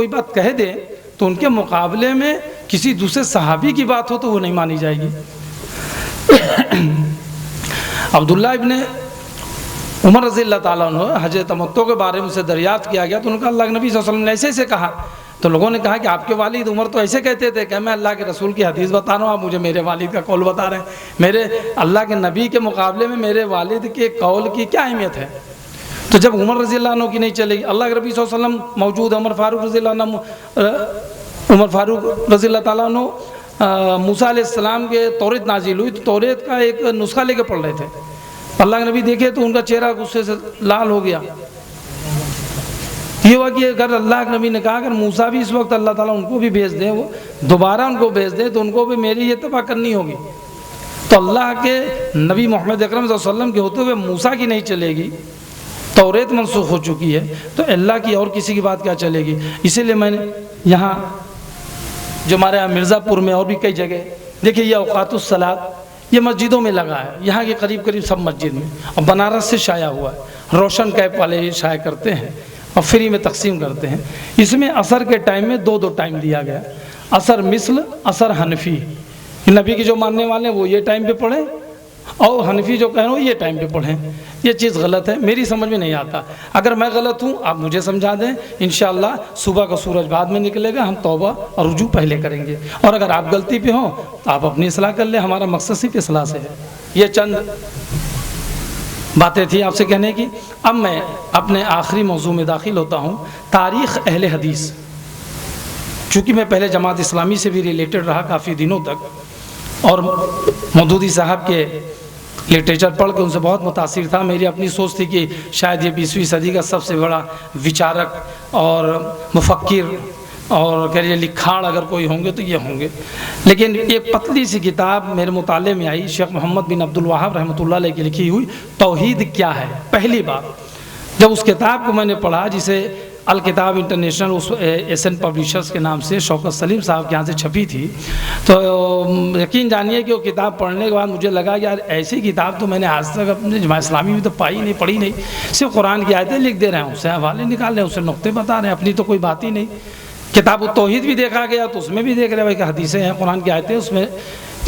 کوئی بات کہہ دیں تو ان کے مقابلے میں کسی دوسرے صحابی کی بات ہو تو وہ نہیں مانی جائے گی۔ عبداللہ ابن عمر رضی اللہ تعالیٰ عنہ حج تمتع کے بارے میں سے دریافت کیا گیا تو ان کا اللہ کے نبی صلی اللہ علیہ وسلم نے ایسے سے کہا، تو لوگوں نے کہا کہ آپ کے والد عمر تو ایسے کہتے تھے کہ میں اللہ کے رسول کی حدیث بتا رہا ہوں، آپ مجھے میرے والد کا قول بتا رہے ہیں، میرے اللہ کے نبی کے مقابلے میں میرے والد کے قول کی کیا اہمیت ہے؟ تو جب عمر رضی اللہ عنہ کی نہیں چلے گی، اللہ کے نبی صلی اللہ علیہ وسلم موجود، عمر فاروق رضی اللہ تعالیٰ عنہ موسیٰ علیہ السلام کے توریت نازل ہوئی تو توریت کا ایک نسخہ لے کے پڑھ رہے تھے، اللہ کے نبی دیکھے تو ان کا چہرہ غصے سے لال ہو گیا۔ یہ ہوا کہ اگر اللہ کے نبی نے کہا اگر موسیٰ بھی اس وقت اللہ تعالیٰ ان کو بھی بھیج دیں، وہ دوبارہ ان کو بھیج دیں تو ان کو بھی میری یہ اتباع کرنی ہوگی، تو اللہ کے نبی محمد اکرم صلی اللہ علیہ وسلم کے ہوتے ہوئے موسیٰ کی نہیں چلے گی، توریت منسوخ ہو چکی ہے، تو اللہ کی اور کسی کی بات کیا چلے گی؟ اسی لیے میں نے یہاں جو ہمارے یہاں مرزا پور میں اور بھی کئی جگہ دیکھیے یہ اوقات الصلاۃ یہ مسجدوں میں لگا ہے، یہاں کے قریب سب مسجد میں، اور بنارس سے شائع ہوا ہے، روشن کیپ والے یہ شائع کرتے ہیں اور فری میں تقسیم کرتے ہیں۔ اس میں عصر کے ٹائم میں دو ٹائم دیا گیا، عصر مثل، عصر حنفی، نبی کے جو ماننے والے ہیں وہ یہ ٹائم پہ پڑھیں اور حنفی جو کہہ رہے ہو یہ ٹائم پہ پڑھیں۔ یہ چیز غلط ہے، میری سمجھ میں نہیں آتا، اگر میں غلط ہوں آپ مجھے سمجھا دیں، انشاءاللہ صبح کا سورج بعد میں نکلے گا، ہم توبہ اور رجوع پہلے کریں گے، اور اگر آپ غلطی پہ ہوں تو آپ اپنی اصلاح کر لیں، ہمارا مقصد صرف اصلاح سے ہے۔ یہ چند باتیں تھیں آپ سے کہنے کی۔ اب میں اپنے آخری موضوع میں داخل ہوتا ہوں، تاریخ اہل حدیث۔ چونکہ میں پہلے جماعت اسلامی سے بھی ریلیٹڈ رہا کافی دنوں تک، اور مودودی صاحب کے لٹریچر پڑھ کے ان سے بہت متاثر تھا۔ میری اپنی سوچ تھی کہ شاید یہ 20ویں صدی کا سب سے بڑا وچارک اور مفکر اور کہہ لیجیے لکھاڑ اگر کوئی ہوں گے تو یہ ہوں گے، لیکن ایک پتلی سی کتاب میرے مطالعے میں آئی، شیخ محمد بن عبد الوہاب رحمۃ اللہ علیہ کی لکھی ہوئی توحید کیا ہے۔ پہلی بار جب اس کتاب کو میں نے پڑھا، جسے الکتاب انٹرنیشنل اس ایس این پبلیشرز کے نام سے شوکت سلیم صاحب کے یہاں سے چھپی تھی، تو یقین جانیے کہ وہ کتاب پڑھنے کے بعد مجھے لگا کہ یار ایسی کتاب تو میں نے آج تک اپنے جماعت اسلامی میں تو پائی نہیں، پڑھی نہیں، صرف قرآن کی آیتیں لکھ دے رہے ہیں، اس سے حوالے نکال رہے ہیں، اس سے نقطے بتا رہے ہیں، اپنی تو کوئی بات ہی نہیں۔ کتاب التوحید بھی دیکھا گیا تو اس میں بھی دیکھ رہے بھائی کہ حدیثیں ہیں، قرآن کی آیتیں، اس میں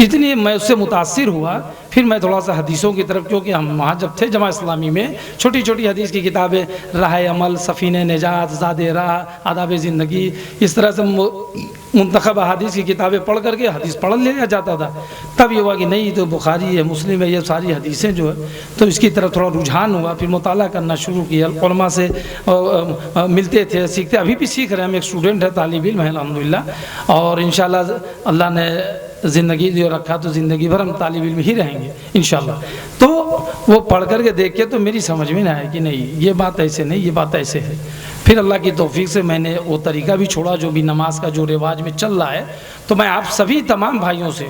اتنی میں اس سے متاثر ہوا۔ پھر میں تھوڑا سا حدیثوں کی طرف، کیونکہ ہم وہاں جب تھے جماعت اسلامی میں چھوٹی چھوٹی حدیث کی کتابیں، راہ عمل، سفینہ نجات، زاد راہ، آداب زندگی، اس طرح سے منتخب احادیث کی کتابیں پڑھ کر کے حدیث پڑھ لیا جاتا تھا۔ تب یہ ہوا کہ نہیں تو بخاری ہے، مسلم ہے، یہ ساری حدیثیں جو ہے، تو اس کی طرف تھوڑا رجحان ہوا۔ پھر مطالعہ کرنا شروع کیا، علماء سے ملتے تھے، سیکھتے، ابھی بھی سیکھ رہے ہیں۔ ہم ایک اسٹوڈنٹ ہے، طالب علم ہے الحمدللہ، اور انشاءاللہ اللہ نے زندگی جو رکھا تو زندگی بھر ہم طالب علم ہی رہیں گے انشاءاللہ۔ تو وہ پڑھ کر کے دیکھ کے تو میری سمجھ میں نہ آیا کہ نہیں یہ بات ایسے نہیں، یہ بات ایسے ہے۔ پھر اللہ کی توفیق سے میں نے وہ طریقہ بھی چھوڑا جو بھی نماز کا جو رواج میں چل رہا ہے۔ تو میں آپ سبھی تمام بھائیوں سے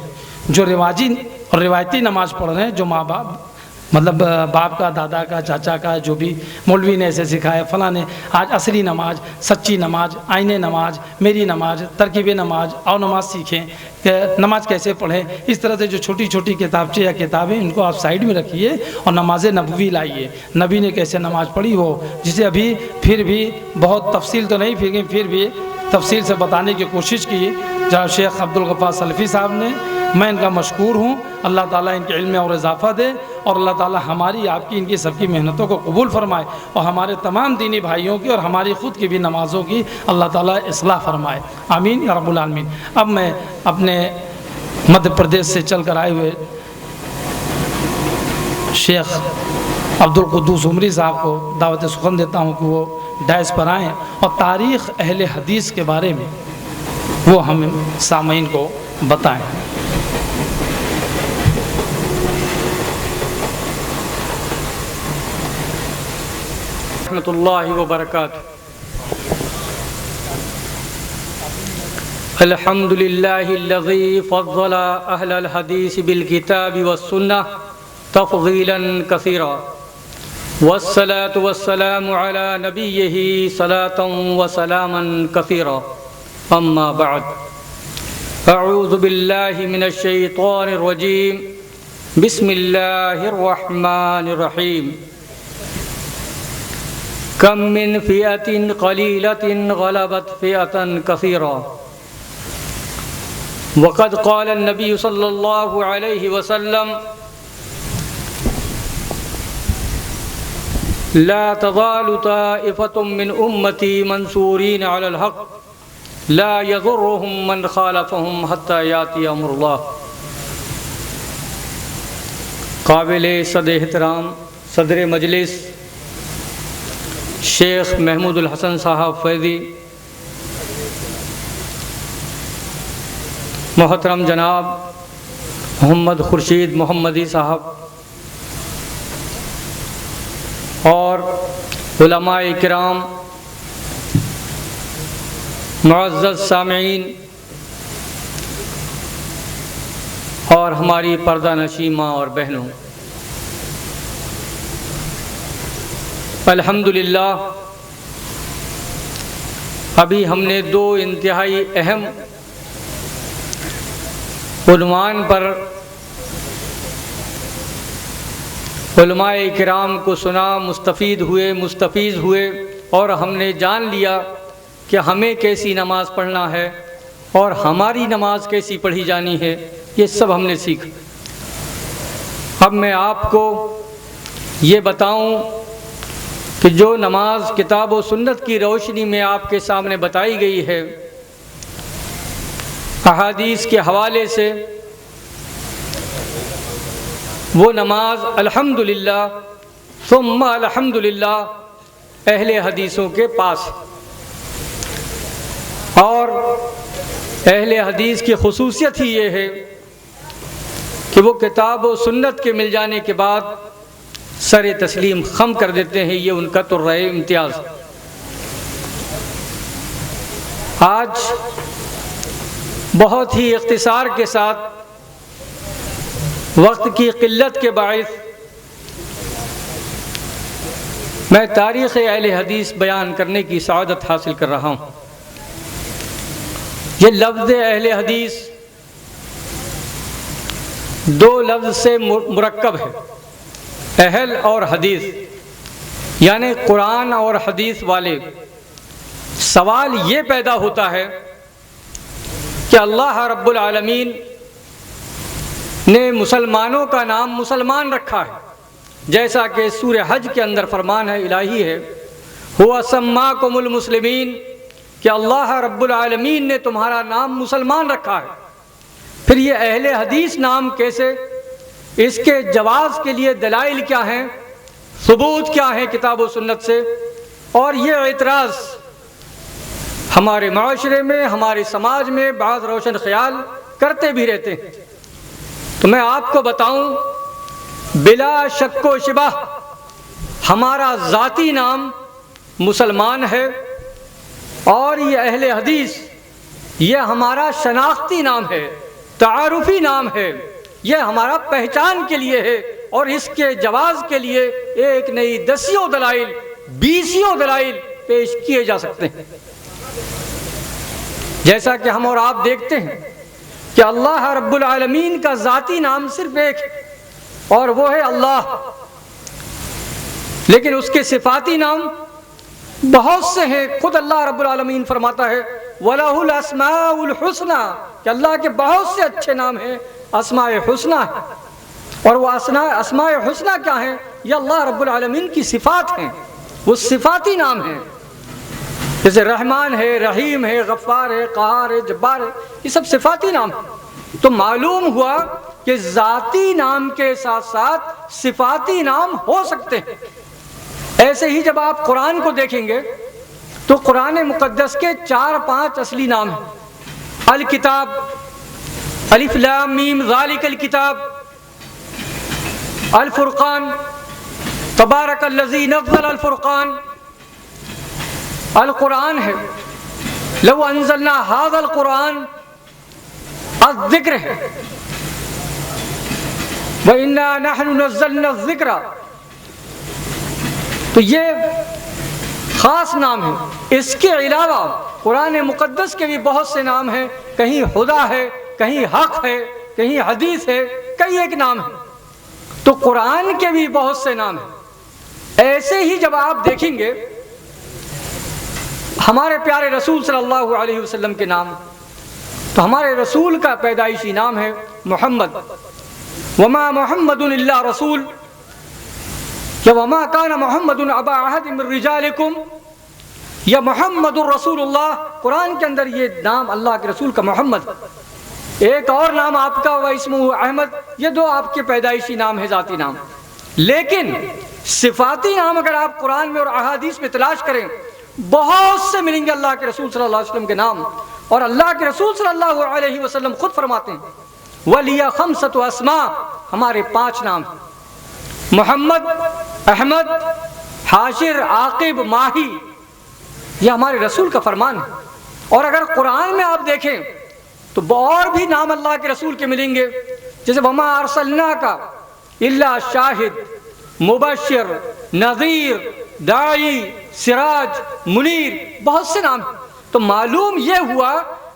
جو رواجی اور روایتی نماز پڑھ رہے ہیں، جو ماں باپ مطلب باپ کا، دادا کا، چاچا کا، جو بھی مولوی نے ایسے سکھایا، فلاں نے، آج اصلی نماز، سچی نماز، آئین نماز، میری نماز، ترکیب نماز، اور نماز سیکھیں کہ نماز کیسے پڑھیں۔ اس طرح سے جو چھوٹی چھوٹی کتابچے یا کتابیں ان کو آپ سائیڈ میں رکھیے اور نماز نبوی لائیے، نبی نے کیسے نماز پڑھی وہ، جسے ابھی پھر بھی بہت تفصیل تو نہیں پھر بھی تفصیل سے بتانے کی کوشش کی جہاں شیخ عبدالغفار سلفی صاحب نے۔ میں ان کا مشکور ہوں، اللہ تعالیٰ ان کے علم میں اور اضافہ دے، اور اللہ تعالیٰ ہماری، آپ کی، ان کی سب کی محنتوں کو قبول فرمائے، اور ہمارے تمام دینی بھائیوں کی اور ہماری خود کی بھی نمازوں کی اللہ تعالیٰ اصلاح فرمائے، آمین یا رب العالمین۔ اب میں اپنے مدھیہ پردیش سے چل کر آئے ہوئے شیخ عبدالقدوس عمری صاحب کو دعوت سخن دیتا ہوں کہ وہ ڈائس پر آئیں اور تاریخ اہل حدیث کے بارے میں وہ ہم سامعین کو بتائیں۔ رحمۃ اللہ وبرکاتہ۔ الحمد للہ الذی فضل اہل الحدیث بالکتاب والسنہ تفضیلا کثیرا، والصلاة والسلام علی نبیہ صلاۃ وسلاما کثیرا، اما بعد، اعوذ باللہ من الشیطان الرجیم، بسم اللہ الرحمن الرحیم۔ کم من فئۃ قلیلۃ غلبت فئۃ کثیرۃ وقد قال النبی صلی اللہ علیہ وسلم لا تزال طائفة من امتی منصورین علی الحق لا یضرهم من خالفهم حتی یاتی امر اللہ۔ قابل صد احترام صدر مجلس شیخ محمود الحسن صاحب فیضی، محترم جناب محمد خورشید محمدی صاحب، اور علماء کرام، معزز سامعین، اور ہماری پردہ نشین ماں اور بہنوں، الحمدللہ ابھی ہم نے دو انتہائی اہم عنوان پر علماء کرام کو سنا، مستفید ہوئے اور ہم نے جان لیا کہ ہمیں کیسی نماز پڑھنا ہے اور ہماری نماز کیسی پڑھی جانی ہے، یہ سب ہم نے سیکھا۔ اب میں آپ کو یہ بتاؤں کہ جو نماز کتاب و سنت کی روشنی میں آپ کے سامنے بتائی گئی ہے، احادیث کے حوالے سے، وہ نماز الحمدللہ ثم الحمدللہ اہل حدیثوں کے پاس، اور اہل حدیث کی خصوصیت ہی یہ ہے کہ وہ کتاب و سنت کے مل جانے کے بعد سر تسلیم خم کر دیتے ہیں، یہ ان کا ترے امتیاز۔ آج بہت ہی اختصار کے ساتھ وقت کی قلت کے باعث میں تاریخ اہل حدیث بیان کرنے کی سعادت حاصل کر رہا ہوں۔ یہ لفظ اہل حدیث دو لفظ سے مرکب ہے، اہل اور حدیث، یعنی قرآن اور حدیث والے۔ سوال یہ پیدا ہوتا ہے کہ اللہ رب العالمین نے مسلمانوں کا نام مسلمان رکھا ہے، جیسا کہ سورہ حج کے اندر فرمان ہے الہی ہے، ہوا سماکم المسلمین، کہ اللہ رب العالمین نے تمہارا نام مسلمان رکھا ہے۔ پھر یہ اہل حدیث نام کیسے؟ اس کے جواز کے لیے دلائل کیا ہیں، ثبوت کیا ہیں کتاب و سنت سے؟ اور یہ اعتراض ہمارے معاشرے میں، ہمارے سماج میں بعض روشن خیال کرتے بھی رہتے ہیں۔ تو میں آپ کو بتاؤں، بلا شک و شبہ ہمارا ذاتی نام مسلمان ہے، اور یہ اہل حدیث یہ ہمارا شناختی نام ہے، تعارفی نام ہے، یہ ہمارا پہچان کے لیے ہے، اور اس کے جواز کے لیے ایک نئی 10 دلائل 20 دلائل پیش کیے جا سکتے ہیں۔ جیسا کہ ہم اور آپ دیکھتے ہیں کہ اللہ رب العالمین کا ذاتی نام صرف ایک ہے، اور وہ ہے اللہ، لیکن اس کے صفاتی نام بہت سے ہیں۔ خود اللہ رب العالمین فرماتا ہے وَلَهُ الْأَسْمَاءُ الْحُسْنَى، کہ اللہ کے بہت سے اچھے نام ہیں، اسماء حسنہ ہے۔ اور وہ اسماء حسنہ کیا ہیں؟ یہ اللہ رب العالمین کی صفات ہیں، وہ صفاتی نام ہیں، جیسے رحمان ہے، رحیم ہے، غفار ہے، قہار ہے، جبار ہے، یہ سب صفاتی نام ہیں۔ تو معلوم ہوا کہ ذاتی نام کے ساتھ ساتھ صفاتی نام ہو سکتے ہیں۔ ایسے ہی جب آپ قرآن کو دیکھیں گے تو قرآن مقدس کے 4-5 اصلی نام ہیں۔ الکتاب، الف لام میم ذالک الکتاب، الفرقان، تبارک الذی نزل الفرقان، القرآن ہے، لو انزلنا ھذا القرآن، الذکر ہے، وَإِنَّا نَحْنُ نَزَّلْنَا الذِّكْرَ، تو یہ خاص نام ہے۔ اس کے علاوہ قرآن مقدس کے بھی بہت سے نام ہیں، کہیں خدا ہے، کہیں حق ہے، کہیں حدیث ہے، کئی ایک نام ہے۔ تو قرآن کے بھی بہت سے نام ہیں۔ ایسے ہی جب آپ دیکھیں گے ہمارے پیارے رسول صلی اللہ علیہ وسلم کے نام، تو ہمارے رسول کا پیدائشی نام ہے محمد، وما محمد الا رسول، یا وما کان محمد ابا احد من رجالکم، یا محمد الرسول اللہ۔ قرآن کے اندر یہ نام اللہ کے رسول کا محمد، ایک اور نام آپ کا واسمہ احمد، یہ دو آپ کے پیدائشی نام ہے، ذاتی نام۔ لیکن صفاتی نام اگر آپ قرآن میں اور احادیث میں تلاش کریں، بہت سے ملیں گے اللہ کے رسول صلی اللہ علیہ وسلم کے نام، اور اللہ کے رسول صلی اللہ علیہ وسلم خود فرماتے ہیں وَلِيَ خَمْسَةُ أَسْمَاء، ہمارے 5 نام، محمد، احمد، حاشر، عاقب، ماہی، یہ ہمارے رسول کا فرمان ہے۔ اور اگر قرآن میں آپ دیکھیں تو اور بھی نام اللہ کے رسول کے ملیں گے، جیسے وَمَا أَرْسَلْنَاكَ إِلَّا شَاهِدٌ مبشر نذیر داعی سراج منیر، بہت سے نام۔ تو معلوم یہ ہوا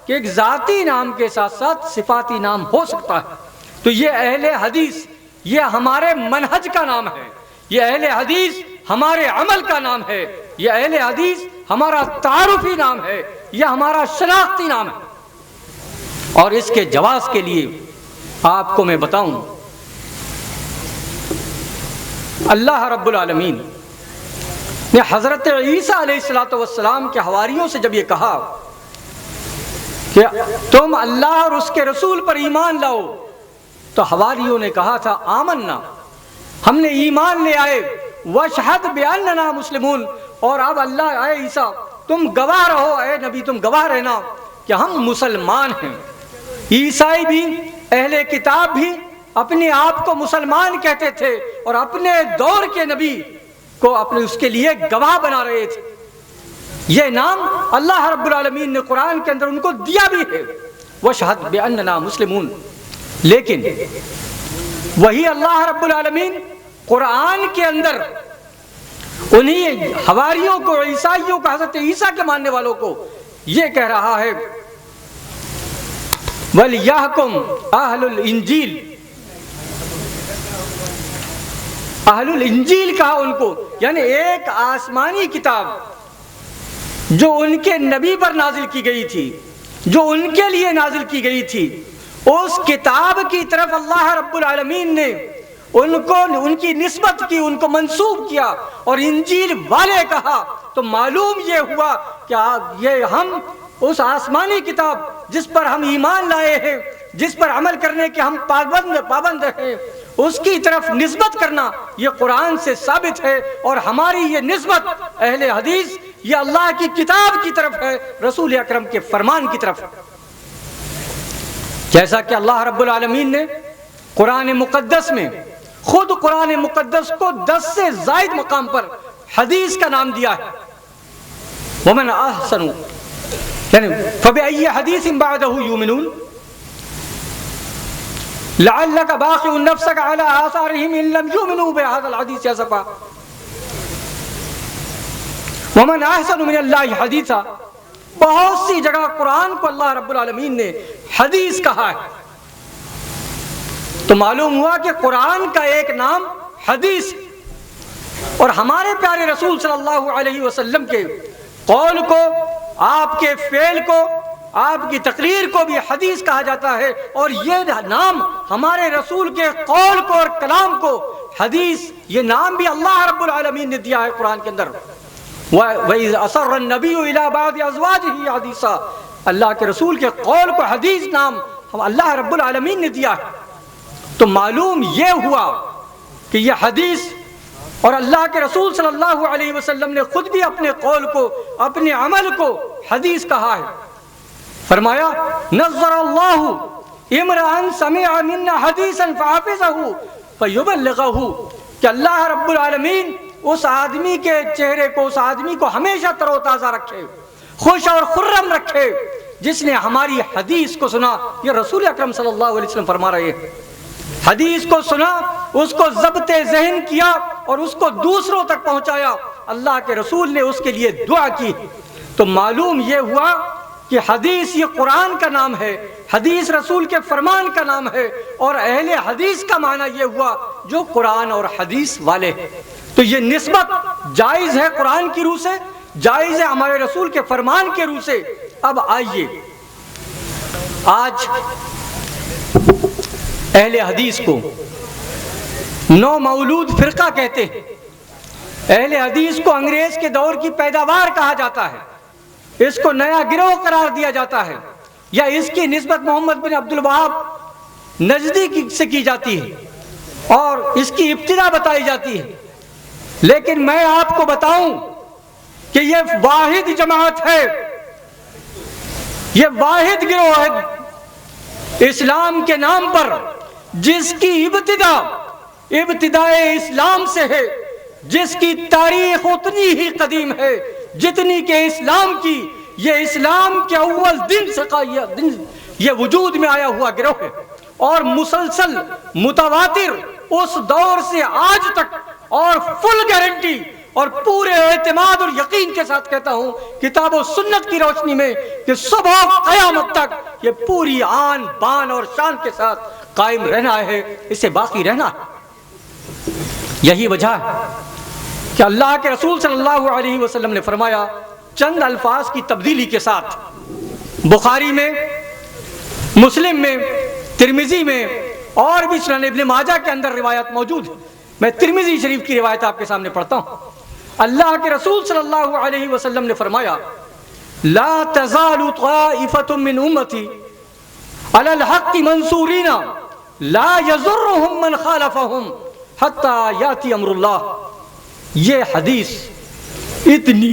کہ ایک ذاتی نام کے ساتھ ساتھ صفاتی نام ہو سکتا ہے۔ تو یہ اہل حدیث، یہ ہمارے منہج کا نام ہے، یہ اہل حدیث ہمارے عمل کا نام ہے، یہ اہل حدیث ہمارا تعارفی نام ہے، یہ ہمارا شناختی نام ہے۔ اور اس کے جواز کے لیے آپ کو میں بتاؤں، اللہ رب العالمین نے حضرت عیسیٰ علیہ السلام کے حواریوں سے جب یہ کہا کہ تم اللہ اور اس کے رسول پر ایمان لاؤ، تو حواریوں نے کہا تھا آمنا، ہم نے ایمان لے آئے، واشہد بأننا مسلمون، اور اب اللہ اے عیسیٰ تم گواہ رہو، اے نبی تم گواہ رہنا کہ ہم مسلمان ہیں۔ عیسائی بھی اہل کتاب بھی اپنے آپ کو مسلمان کہتے تھے، اور اپنے دور کے نبی کو اپنے اس کے لیے گواہ بنا رہے تھے۔ یہ نام اللہ رب العالمین نے قرآن کے اندر ان کو دیا بھی ہے، واشہد بأننا مسلمون۔ لیکن وہی اللہ رب العالمین قرآن کے اندر انہی حواریوں کو، عیسائیوں کو، حضرت عیسیٰ کے ماننے والوں کو یہ کہہ رہا ہے وَلْيَحْكُمْ أَهْلُ الْإِنْجِيلِ، اہل الانجیل کہا ان کو، یعنی ایک آسمانی کتاب جو ان کے نبی پر نازل کی گئی تھی، جو ان کے لیے نازل کی گئی تھی، اس کتاب کی طرف اللہ رب العالمین نے ان کی نسبت کی، ان کو منسوب کیا اور انجیل والے کہا۔ تو معلوم یہ ہوا کہ یہ ہم اس آسمانی کتاب جس پر ہم ایمان لائے ہیں، جس پر عمل کرنے کے ہم پابند ہیں، اس کی طرف نسبت کرنا یہ قرآن سے ثابت ہے، اور ہماری یہ نسبت اہل حدیث یہ اللہ کی کتاب کی طرف ہے، رسول اکرم کے فرمان کی طرف۔ جیسا کہ اللہ رب العالمین نے قرآن مقدس میں خود قرآن مقدس کو 10 سے زائد مقام پر حدیث کا نام دیا ہے، وَمَنْ أَحْسَنُ یعنی فَبِأَيِّ حَدِيثٍ بَعْدَهُ يُؤْمِنُونَ لَعَلَّكَ بَاخِعٌ نَفْسَكَ عَلَىٰ آثَارِهِمْ إِن لَّمْ يُؤْمِنُوا بِهَٰذَا الْحَدِيثِ أَسَفًا وَمَنْ أَحْسَنُ مِنَ اللَّهِ حَدِيثًا۔ بہت سی جگہ قرآن کو اللہ رب العالمین نے حدیث کہا ہے، تو معلوم ہوا کہ قرآن کا ایک نام حدیث، اور ہمارے پیارے رسول صلی اللہ علیہ وسلم کے قول کو، آپ کے فعل کو، آپ کی تقریر کو بھی حدیث کہا جاتا ہے، اور یہ نام ہمارے رسول کے قول کو اور کلام کو حدیث، یہ نام بھی اللہ رب العالمین نے دیا ہے قرآن کے اندر۔ وَإِذْ أَسَرَّ النَّبِيُّ إِلَىٰ بَعْضِ أَزْوَاجِهِ حَدِيثًا، اللہ کے رسول کے قول کو حدیث نام اللہ رب العالمین نے دیا ہے۔ تو معلوم یہ ہوا کہ یہ حدیث، اور اللہ کے رسول صلی اللہ علیہ وسلم نے خود بھی اپنے قول کو، اپنے عمل کو حدیث کہا ہے۔ فرمایا نظر اللہ امرأ سمع منا حدیثا فحفظه فیبلغه، کہ اللہ رب العالمین اس آدمی کے چہرے کو، اس آدمی کو ہمیشہ تر و تازہ رکھے، خوش اور خرم رکھے، جس نے ہماری حدیث کو سنا۔ یہ رسول اکرم صلی اللہ علیہ وسلم فرما رہے ہیں، حدیث کو سنا، اس کو ضبط ذہن کیا اور اس کو دوسروں تک پہنچایا، اللہ کے رسول نے اس کے لیے دعا کی۔ تو معلوم یہ ہوا کہ حدیث یہ قرآن کا نام ہے، حدیث رسول کے فرمان کا نام ہے، اور اہل حدیث کا معنی یہ ہوا جو قرآن اور حدیث والے ہیں۔ تو یہ نسبت جائز ہے قرآن کی روح سے، جائز ہے ہمارے رسول کے فرمان کے روح سے۔ اب آئیے، آج اہل حدیث کو نو مولود فرقہ کہتے ہیں۔ اہل حدیث کو انگریز کے دور کی پیداوار کہا جاتا ہے، اس کو نیا گروہ قرار دیا جاتا ہے، یا اس کی نسبت محمد بن عبد الوہاب نجدی سے کی جاتی ہے اور اس کی ابتدا بتائی جاتی ہے۔ لیکن میں آپ کو بتاؤں کہ یہ واحد جماعت ہے، یہ واحد گروہ ہے اسلام کے نام پر، جس کی ابتدائے اسلام سے ہے، جس کی تاریخ اتنی ہی قدیم ہے جتنی کہ اسلام کی۔ یہ اسلام کے اول دن سے یہ وجود میں آیا ہوا گروہ ہے، اور مسلسل متواتر اس دور سے آج تک، اور فل گارنٹی اور پورے اعتماد اور یقین کے ساتھ کہتا ہوں کتاب و سنت کی روشنی میں کہ صبح قیامت تک یہ پوری آن بان اور شان کے ساتھ قائم رہنا ہے، اسے باقی رہنا ہے۔ یہی وجہ ہے کہ اللہ کے رسول صلی اللہ علیہ وسلم نے فرمایا چند الفاظ کی تبدیلی کے ساتھ، بخاری میں، مسلم میں، ترمذی میں اور بھی سنن ابن ماجہ کے اندر روایت موجود ہے۔ میں ترمذی شریف کی روایت آپ کے سامنے پڑھتا ہوں۔ اللہ کے رسول صلی اللہ علیہ وسلم نے فرمایا لا تزال طائفة من امتی علی الحق منصورین لا یضرهم من خالفهم حتی یاتی امر اللہ۔ یہ حدیث اتنی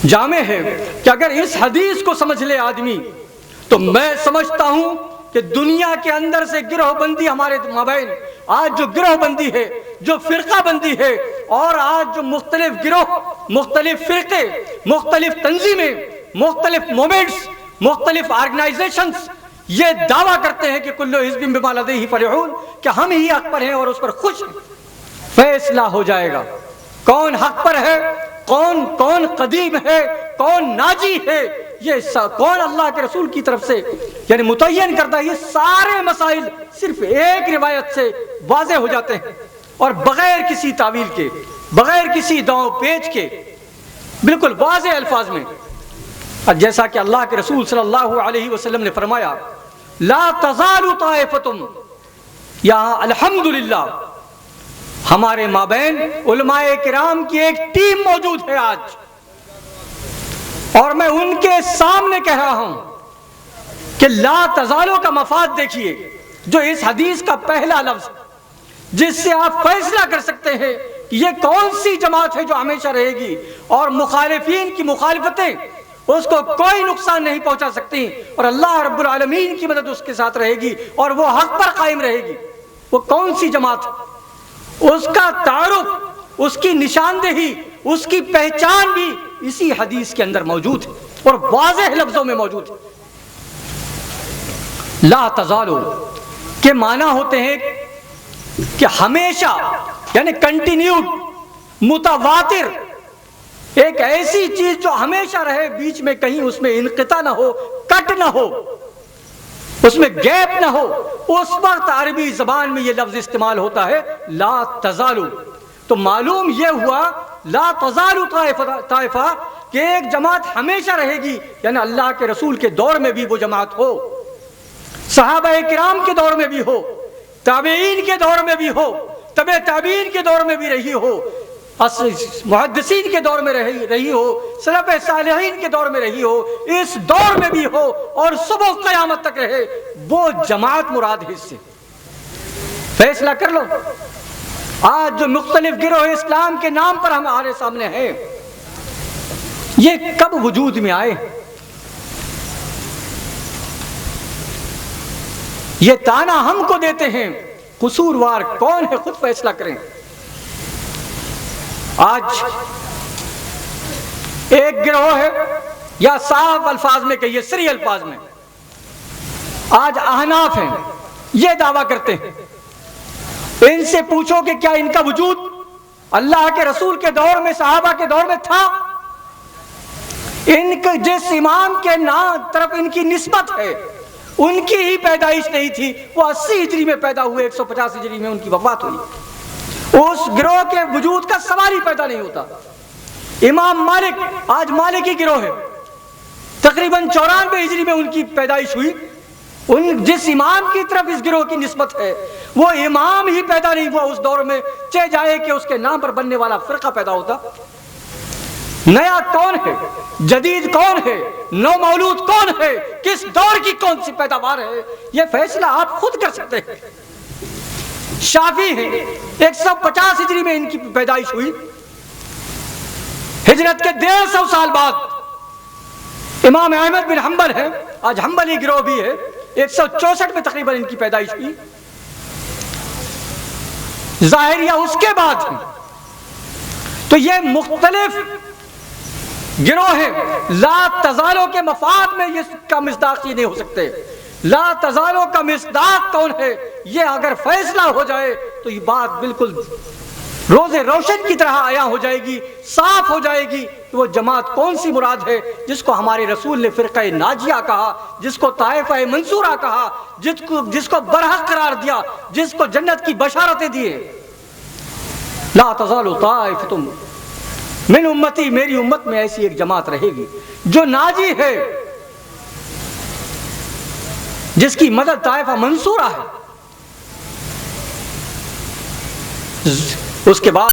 جامع ہے کہ اگر اس حدیث کو سمجھ لے آدمی تو میں سمجھتا ہوں کہ دنیا کے اندر سے گروہ بندی ہمارے مابین، آج جو گروہ بندی ہے، جو فرقہ بندی ہے، اور آج جو مختلف گروہ، مختلف فرقے، مختلف تنظیمیں، مختلف مومنٹس، مختلف آرگنائزیشنز یہ دعویٰ کرتے ہیں کہ کل حزب بما لدیہ فرحون، کہ ہم ہی حق پر ہیں اور اس پر خوش ہیں۔ فیصلہ ہو جائے گا کون حق پر ہے، کون قدیم ہے، کون ناجی ہے، یہ کون اللہ کے رسول کی طرف سے یعنی متعین کردہ۔ یہ سارے مسائل صرف ایک روایت سے واضح ہو جاتے ہیں، اور بغیر کسی تعویل کے، بغیر کسی داؤں پیچ کے، بالکل واضح الفاظ میں۔ جیسا کہ اللہ کے رسول صلی اللہ علیہ وسلم نے فرمایا لا تزال طائفتم، یہاں الحمدللہ ہمارے مابین علماء کرام کی ایک ٹیم موجود ہے آج، اور میں ان کے سامنے کہہ رہا ہوں کہ لا تزالو کا مفاد دیکھیے، جو اس حدیث کا پہلا لفظ جس سے آپ فیصلہ کر سکتے ہیں کہ یہ کون سی جماعت ہے جو ہمیشہ رہے گی، اور مخالفین کی مخالفتیں اس کو کوئی نقصان نہیں پہنچا سکتی، اور اللہ رب العالمین کی مدد اس کے ساتھ رہے گی اور وہ حق پر قائم رہے گی۔ وہ کون سی جماعت، اس کا تعارف، اس کی نشاندہی، اس کی پہچان بھی اسی حدیث کے اندر موجود ہے اور واضح لفظوں میں موجود ہے۔ لا تزالو کے معنی ہوتے ہیں کہ ہمیشہ، یعنی کنٹینیوڈ، متواتر، ایک ایسی چیز جو ہمیشہ رہے، بیچ میں کہیں اس میں انقطاع نہ ہو، کٹ نہ ہو، اس میں گیپ نہ ہو، اس وقت عربی زبان میں یہ لفظ استعمال ہوتا ہے لا تزالو۔ تو معلوم یہ ہوا لا تزالو طائفہ کہ ایک جماعت ہمیشہ رہے گی، یعنی اللہ کے رسول کے دور میں بھی وہ جماعت ہو، صحابہ کرام کے دور میں بھی ہو، تابعین کے دور میں بھی ہو، تبع تابعین کے دور میں بھی رہی ہو، محدثین کے دور میں رہی ہو، سلف صالحین کے دور میں رہی ہو، اس دور میں بھی ہو، اور صبح قیامت تک رہے، وہ جماعت مراد ہے۔ اس سے فیصلہ کر لو۔ آج جو مختلف گروہ اسلام کے نام پر ہمارے سامنے ہیں، یہ کب وجود میں آئے؟ یہ تانا ہم کو دیتے ہیں، قصوروار کون ہے خود فیصلہ کریں۔ آج ایک گروہ ہے، یا صاف الفاظ میں کہیے، سری الفاظ میں، آج احناف ہیں، یہ دعویٰ کرتے ہیں۔ ان سے پوچھو کہ کیا ان کا وجود اللہ کے رسول کے دور میں، صحابہ کے دور میں تھا؟ ان کے جس امام کے نام طرف ان کی نسبت ہے، ان کی ہی پیدائش نہیں تھی، وہ 80 ہجری میں پیدا ہوئے، 150 ہجری میں ان کی وفات ہوئی۔ اس گروہ کے وجود کا سوال ہی پیدا نہیں ہوتا۔ امام مالک آج مالکی گروہ ہے، تقریباً 94 ہجری میں ان کی پیدائش ہوئی۔ جس امام کی طرف اس گروہ کی نسبت ہے وہ امام ہی پیدا نہیں ہوا اس دور میں، چاہے جائے کہ اس کے نام پر بننے والا فرقہ پیدا ہوتا۔ نیا کون ہے، جدید کون ہے، نو مولود کون ہے، کس دور کی کون سی پیداوار ہے، یہ فیصلہ آپ خود کر سکتے ہیں۔ شافعی ہیں، 150 ہجری میں ان کی پیدائش ہوئی، ہجرت کے 150 سال بعد۔ امام احمد بن حنبل ہے، آج حنبلی گروہ بھی ہے، 164 میں تقریباً ان کی پیدائش ہوئی۔ ظاہریہ اس کے بعد ہیں۔ تو یہ مختلف گروہ ہیں، لا تزالوں کے مفاد میں اس کا مصداق یہ نہیں ہو سکتے۔ لا تزالوں کا مصداق کون ہے، یہ اگر فیصلہ ہو جائے تو یہ بات بالکل روز روشن کی طرح عیاں ہو جائے گی، صاف ہو جائے گی کہ وہ جماعت کون سی مراد ہے جس کو ہمارے رسول نے فرقہ ناجیہ کہا، جس کو طائفہ منصورہ کہا، جس کو برحق قرار دیا، جس کو جنت کی بشارتیں دیے۔ لا تزال طائفۃ من امتی، میری امت میں ایسی ایک جماعت رہے گی جو ناجی ہے، جس کی مدد طائفہ منصورہ ہے۔ اس کے بعد